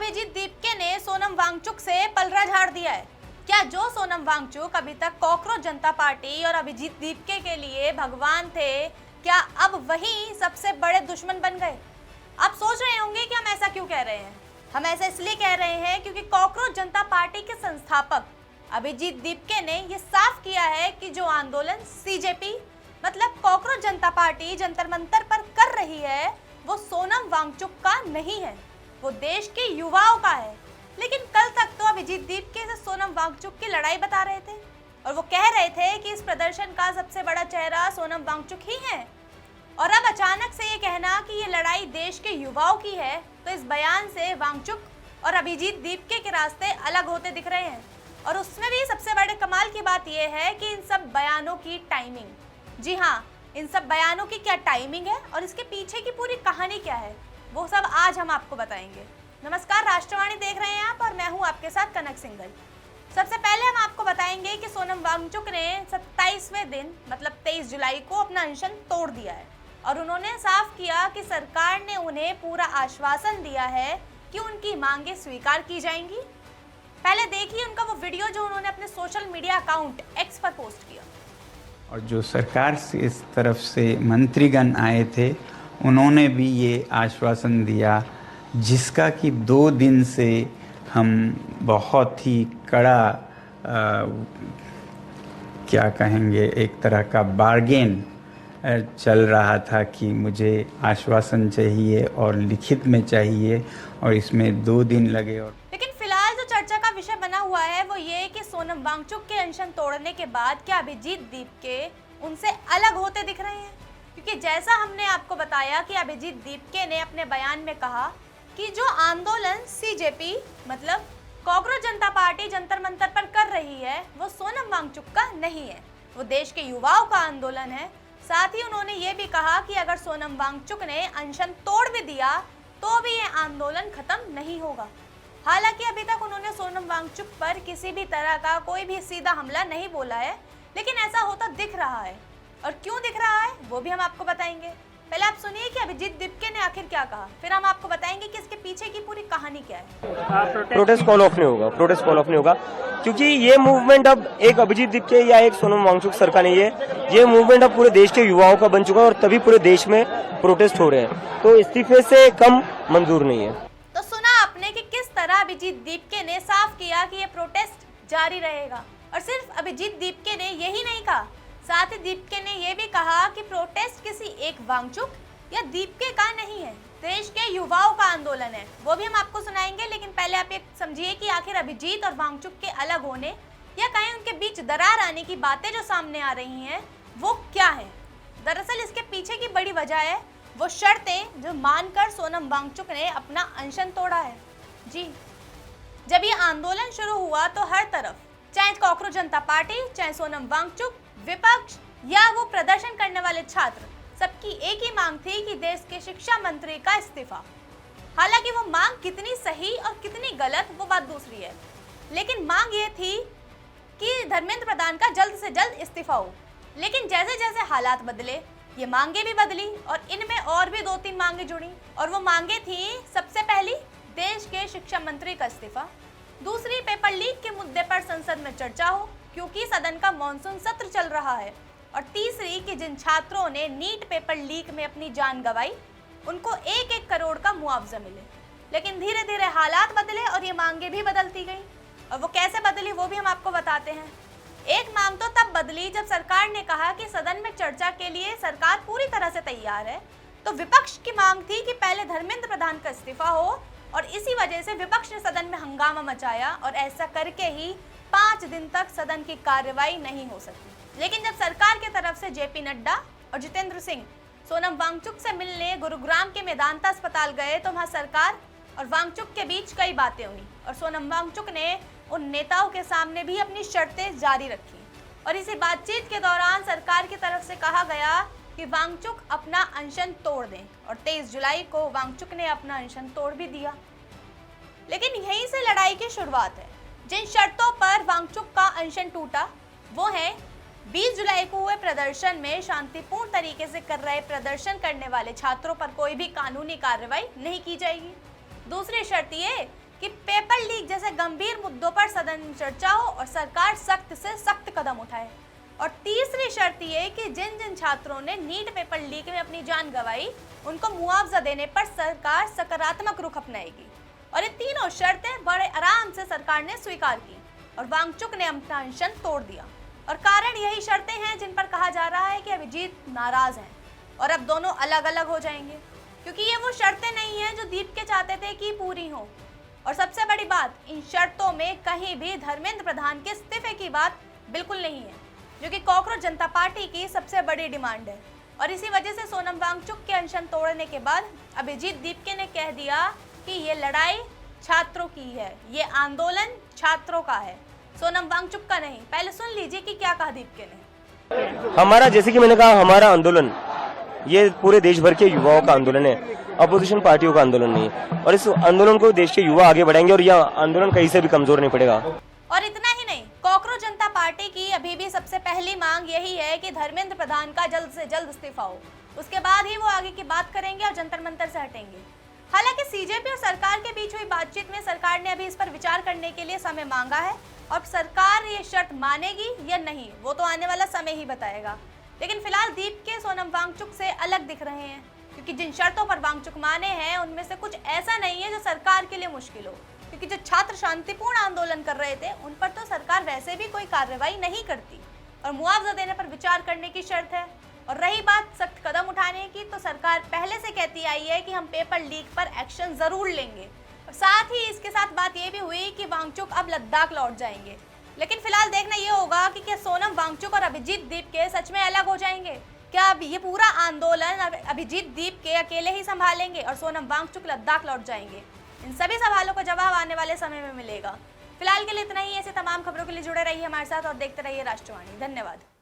अभिजीत दीपके ने सोनम वांगचुक से पलड़ा झाड़ दिया है। क्या जो सोनम वांगचुक अभी तक कॉकरोच जनता पार्टी और अभिजीत दीपके के लिए भगवान थे, क्या अब वही सबसे बड़े दुश्मन बन गए? आप सोच रहे होंगे कि हम ऐसा क्यों कह रहे हैं। हम ऐसा इसलिए कह रहे हैं क्योंकि कॉकरोच जनता पार्टी के संस्थापक अभिजीत दीपके ने ये साफ किया है कि जो आंदोलन सीजेपी मतलब कॉकरोच जनता पार्टी जंतर मंतर पर कर रही है वो सोनम वांगचुक का नहीं है, वो देश के युवाओं का है। लेकिन कल तक तो अभिजीत दीपके से सोनम वांगचुक की लड़ाई बता रहे थे और वो कह रहे थे कि इस प्रदर्शन का सबसे बड़ा चेहरा सोनम वांगचुक ही है। और अब अचानक से ये कहना कि ये लड़ाई देश के युवाओं की है, तो इस बयान से वांगचुक और अभिजीत दीपके के रास्ते अलग होते दिख रहे हैं। और उसमें भी सबसे बड़े कमाल की बात यह है कि इन सब बयानों की टाइमिंग, जी हाँ, इन सब बयानों की क्या टाइमिंग है और इसके पीछे की पूरी कहानी क्या है, वो सब आज हम आपको बताएंगे। नमस्कार, राष्ट्रवाणी देख रहे हैं आप और मैं हूं आपके साथ कनक सिंघल। सबसे पहले हम आपको बताएंगे कि सोनम वांगचुक ने 27वें दिन मतलब 23 जुलाई को अपना अनशन तोड़ दिया है और उन्होंने साफ किया कि सरकार ने उन्हें पूरा आश्वासन दिया है कि उनकी मांगें स्वीकार की जाएंगी। पहले देखिए उनका वो वीडियो जो उन्होंने अपने सोशल मीडिया अकाउंट एक्स पर पोस्ट किया। और जो सरकार से इस तरफ से मंत्रीगण आए थे उन्होंने भी ये आश्वासन दिया, जिसका कि 2 दिन से हम बहुत ही कड़ा क्या कहेंगे, एक तरह का बार्गेन चल रहा था कि मुझे आश्वासन चाहिए और लिखित में चाहिए और इसमें 2 दिन लगे। और लेकिन फिलहाल जो चर्चा का विषय बना हुआ है वो ये कि सोनम वांगचुक के अनशन तोड़ने के बाद क्या अभिजीत दीपके उनसे अलग होते दिख रहे हैं? क्योंकि जैसा हमने आपको बताया कि अभिजीत दीपके ने अपने बयान में कहा कि जो आंदोलन सीजेपी मतलब कॉकरोच जनता पार्टी जंतर मंतर पर कर रही है वो सोनम वांगचुक का नहीं है, वो देश के युवाओं का आंदोलन है। साथ ही उन्होंने ये भी कहा कि अगर सोनम वांगचुक ने अनशन तोड़ भी दिया तो भी ये आंदोलन खत्म नहीं होगा। हालांकि अभी तक उन्होंने सोनम वांगचुक पर किसी भी तरह का कोई भी सीधा हमला नहीं बोला है, लेकिन ऐसा होता दिख रहा है। और क्यों दिख रहा है वो भी हम आपको बताएंगे। पहले आप सुनिए कि अभिजीत दीपके ने आखिर क्या कहा, फिर हम आपको बताएंगे कि इसके पीछे की पूरी कहानी क्या है। प्रोटेस्ट कॉल ऑफ नहीं होगा, प्रोटेस्ट कॉल ऑफ नहीं होगा, क्योंकि ये मूवमेंट अब एक अभिजीत दीपके या एक सोनम वांगचुक सर का नहीं है, ये मूवमेंट अब पूरे देश के युवाओं का बन चुका है और तभी पूरे देश में प्रोटेस्ट हो रहे हैं, तो इस्तीफे से कम मंजूर नहीं है। तो सुना आपने कि किस तरह अभिजीत दीपके ने साफ किया कि ये प्रोटेस्ट जारी रहेगा। और सिर्फ अभिजीत दीपके ने यही नहीं कहा, साथ ही दीपके ने यह भी कहा कि प्रोटेस्ट किसी एक वांगचुक या दीपके का नहीं है, देश के युवाओं का आंदोलन है। वो भी हम आपको सुनाएंगे, लेकिन पहले आप ये समझिए कि आखिर अभिजीत और वांगचुक के अलग होने या कहीं उनके बीच दरार आने की बातें जो सामने आ रही हैं वो क्या है। दरअसल इसके पीछे की बड़ी वजह है वो शर्तें जो मानकर सोनम वांगचुक ने अपना अनशन तोड़ा है। जी, जब ये आंदोलन शुरू हुआ तो हर तरफ, चाहे कॉकरोच जनता पार्टी, चाहे सोनम वांगचुक, विपक्ष या वो प्रदर्शन करने वाले छात्र, सबकी एक ही मांग थी कि देश के शिक्षा मंत्री का इस्तीफा। हालांकि वो मांग कितनी सही और कितनी गलत वो बात दूसरी है, लेकिन मांग ये थी कि धर्मेंद्र प्रधान का जल्द से जल्द इस्तीफा हो। लेकिन जैसे जैसे हालात बदले ये मांगे भी बदली और इनमें और भी 2-3 मांगे जुड़ी। और वो मांगे थी, सबसे पहली देश के शिक्षा मंत्री का इस्तीफा, दूसरी पेपर लीक के मुद्दे पर संसद में चर्चा हो क्योंकि सदन का मॉनसून सत्र चल रहा है, और तीसरी कि जिन छात्रों ने नीट पेपर लीक में अपनी जान गंवाई उनको 1-1 करोड़ का मुआवजा मिले। लेकिन धीरे धीरे हालात बदले और ये मांगे भी बदलती गई, और वो कैसे बदली वो भी हम आपको बताते हैं। एक मांग तो तब बदली जब सरकार ने कहा कि सदन में चर्चा के लिए सरकार पूरी तरह से तैयार है, तो विपक्ष की मांग थी कि पहले धर्मेंद्र प्रधान का इस्तीफा हो, और इसी वजह से विपक्ष ने सदन में हंगामा मचाया और ऐसा करके ही 5 दिन तक सदन की कार्रवाई नहीं हो सकी। लेकिन जब सरकार की तरफ से जेपी नड्डा और जितेंद्र सिंह सोनम वांगचुक से मिलने गुरुग्राम के मेदांता अस्पताल गए तो वहां सरकार और वांगचुक के बीच कई बातें हुई और सोनम वांगचुक ने उन नेताओं के सामने भी अपनी शर्तें जारी रखी। और इसी बातचीत के दौरान सरकार की तरफ से कहा गया कि वांगचुक अपना अनशन तोड़ दें, और 23 जुलाई को वांगचुक ने अपना अनशन तोड़ भी दिया। लेकिन यहीं से लड़ाई की शुरुआत है। जिन शर्तों पर वांगचुक का अनशन टूटा वो है 20 जुलाई को हुए प्रदर्शन में शांतिपूर्ण तरीके से कर रहे प्रदर्शन करने वाले छात्रों पर कोई भी कानूनी कार्रवाई नहीं की जाएगी। दूसरी शर्त ये कि पेपर लीक जैसे गंभीर मुद्दों पर सदन में चर्चा हो और सरकार सख्त से सख्त कदम उठाए। और तीसरी शर्त ये कि जिन जिन छात्रों ने नीट पेपर लीक में अपनी जान गंवाई उनको मुआवजा देने पर सरकार सकारात्मक रुख अपनाएगी। और ये तीनों शर्तें बड़े आराम से सरकार ने स्वीकार की और वांगचुक ने अपना अनशन तोड़ दिया। और कारण यही शर्तें हैं जिन पर कहा जा रहा है कि अभिजीत नाराज हैं और अब दोनों अलग अलग हो जाएंगे, क्योंकि ये वो शर्तें नहीं हैं जो दीपके चाहते थे कि पूरी हो। और सबसे बड़ी बात, इन शर्तों में कहीं भी धर्मेंद्र प्रधान के इस्तीफे की बात बिल्कुल नहीं है, जो कि कॉकरोच जनता पार्टी की सबसे बड़ी डिमांड है। और इसी वजह से सोनम वांगचुक के अनशन तोड़ने के बाद अभिजीत दीपके ने कह दिया कि ये लड़ाई छात्रों की है, ये आंदोलन छात्रों का है, सोनम वांगचुक का नहीं। पहले सुन लीजिए कि क्या कहा दीपके ने। हमारा, जैसे कि मैंने कहा, हमारा आंदोलन ये पूरे देश भर के युवाओं का आंदोलन है, अपोजिशन पार्टियों का आंदोलन नहीं है। और इस आंदोलन को देश के युवा आगे बढ़ाएंगे और यह आंदोलन कहीं से भी कमजोर नहीं पड़ेगा। और इतना ही नहीं, कॉकरोच जनता पार्टी की अभी भी सबसे पहली मांग यही है कि धर्मेंद्र प्रधान का जल्द से जल्द इस्तीफा हो, उसके बाद ही वो आगे की बात करेंगे और जंतर मंतर से हटेंगे। हालांकि सीजेपी और सरकार के बीच हुई बातचीत में सरकार ने अभी इस पर विचार करने के लिए समय मांगा है और सरकार ये शर्त मानेगी या नहीं वो तो आने वाला समय ही बताएगा। लेकिन फिलहाल दीपके सोनम वांगचुक से अलग दिख रहे हैं, क्योंकि जिन शर्तों पर वांगचुक माने हैं उनमें से कुछ ऐसा नहीं है जो सरकार के लिए मुश्किल हो, क्योंकि जो छात्र शांतिपूर्ण आंदोलन कर रहे थे उन पर तो सरकार वैसे भी कोई कार्रवाई नहीं करती और मुआवजा देने पर विचार करने की शर्त है। और रही बात सख्त कदम उठाने की, तो सरकार पहले से कहती आई है कि हम पेपर लीक पर एक्शन जरूर लेंगे। और साथ ही इसके साथ बात ये भी हुई कि वांगचुक अब लद्दाख लौट जाएंगे। लेकिन फिलहाल देखना ये होगा कि क्या सोनम वांगचुक और अभिजीत दीपके सच में अलग हो जाएंगे, क्या अब ये पूरा आंदोलन अभिजीत दीपके अकेले ही संभालेंगे और सोनम वांगचुक लद्दाख लौट जाएंगे। इन सभी सवालों का जवाब आने वाले समय में मिलेगा। फिलहाल के लिए इतना ही। ऐसे तमाम खबरों के लिए जुड़े रहिए हमारे साथ और देखते रहिए राष्ट्रवाणी। धन्यवाद।